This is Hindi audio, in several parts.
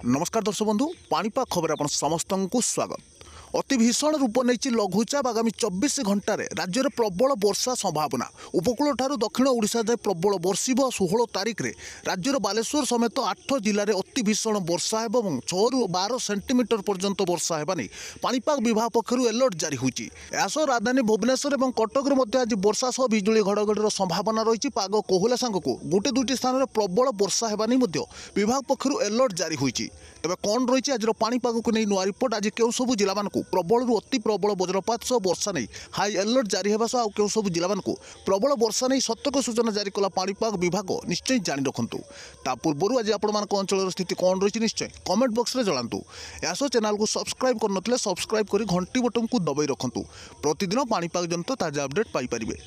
नमस्कार दर्शक बंधु पाणीपाग खबर आप समस्त को स्वागत। अति भीषण रूप नहीं लघुचाप आगामी 24 घंटे राज्य में प्रबल वर्षा संभावना। उपकूल ठारू दक्षिण ओडिशा जाए प्रबल बर्षिब। 16 तारिख में राज्यर बालेश्वर समेत 8 जिले में अति भीषण वर्षा और 6 ରୁ 12 सेंटीमीटर पर्यंत वर्षा होगा नहीं पाणीपाग विभाग पक्षर अलर्ट जारी होती। सह राजधानी भुवनेश्वर और कटक में आज वर्षा सह बिजुली घड़घड़ी संभावना रही। पाग कोहला सांग को गोटे दुईटी स्थान में प्रबल वर्षा होगा नहीं विभाग पक्षर अलर्ट जारी होती। तेज कौन रही आज पाणीपाग को नहीं नुआ रिपोर्ट। आज क्यों सब जिला प्रबल रु अति प्रबल वज्रपात सह वर्षा नहीं हाई अलर्ट जारी होगा सह क्यों सब जिला प्रबल वर्षा नहीं सतर्क सूचना जारी कला पाणीपाग विभाग निश्चय जानी रखु। ता पूर्व आज आपण अंचल स्थिति कौन रही निश्चय कमेंट बॉक्स में जलांतु। यासो चैनल को सब्सक्राइब करनथिले सब्सक्राइब करी घंटी बटन को दबाई रखु। प्रतिदिन पाणीपाग जनित ताजा अपडेट पाई परिबे।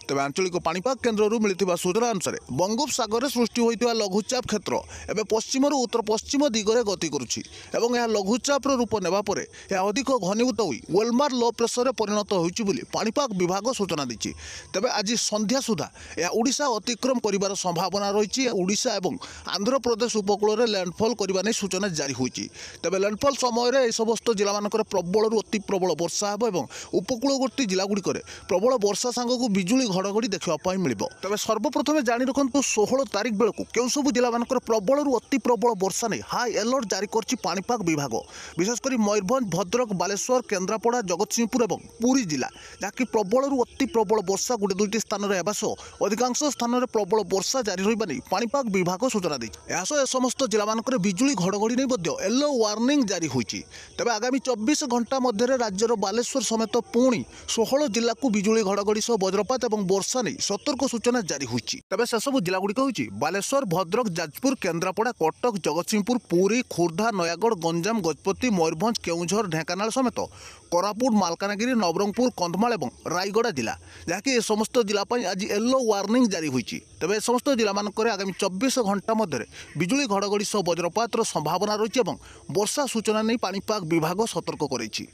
तेज आंचलिक पाणीपाग केन्द्र मिलता सूचना अनुसार बंगोपसागर में सृष्टि होता लघुचाप क्षेत्र एवं पश्चिम उत्तर पश्चिम दिगरे गति करुच्ची। लघुचाप रूप नेबा परे यह अधिक घनीभूत होई वेलमार लो प्रेसर परिणत होइछि बोली पाणीपाग विभाग सूचना दी। तेज आज संध्या सुधा यह ओडिशा अतिक्रम करिवार संभावना रही। ओडिशा और आंध्र प्रदेश उपकूल में लैंडफॉल करने नहीं सूचना जारी होइछि। तेज लैंडफॉल समय समस्त जिला मानकर प्रबल रु अति प्रबल वर्षा और उपकूलवर्ती जिलागुड़िक प्रबल वर्षा सांग को बिजुली घड़घड़ी देखा मिल। तेज सर्वप्रथम जाणी रखु 16 तारिख बेलू क्यों सब जिला मानकर प्रबल रु अति प्रबल वर्षा नहीं हाई अलर्ट जारी कर पाणीपाग विभाग। विशेषकर मयूरभंज भद्रक बालेश्वर केन्द्रापड़ा जगतसिंहपुर और पुरी जिला जहाँकि प्रबल रु अति प्रबल वर्षा गोटे दुईटी स्थान में सह अधिकांश स्थान में प्रबल वर्षा जारी रही नहीं पाणीपाग विभाग सूचना दी। समस्त जिला मानकर बिजुली घड़घड़ी नहीं येलो वार्निंग जारी होती। तेज आगामी 24 घंटा मध्य राज्यर बालेश्वर समेत पुणी 16 जिला को बिजुली घड़घड़ी सह वज्रपात और वर्षा नहीं सतर्क सूचना जारी होती। तेज से सब जिलागुड़िक होची बालेश्वर भद्रक जाजपुर केन्द्रापड़ा कटक जगतसिंहपुर पुरी खोर्धा नयागढ़ गंजाम गजपति मयूरभंज केउझर ढेंकानाल समेत कोरापुट मालकानगिरी नवरंगपुर कंधमाल और रायगड़ा जिला जहाँकि समस्त जिला आज येलो वार्निंग जारी होती। तेज समस्त जिला मानकर आगामी 24 घंटा मध्य बिजुली घड़घड़ी सह वज्रपात संभावना रही और वर्षा सूचना नहीं पाणीपाग विभाग सतर्क करेछि।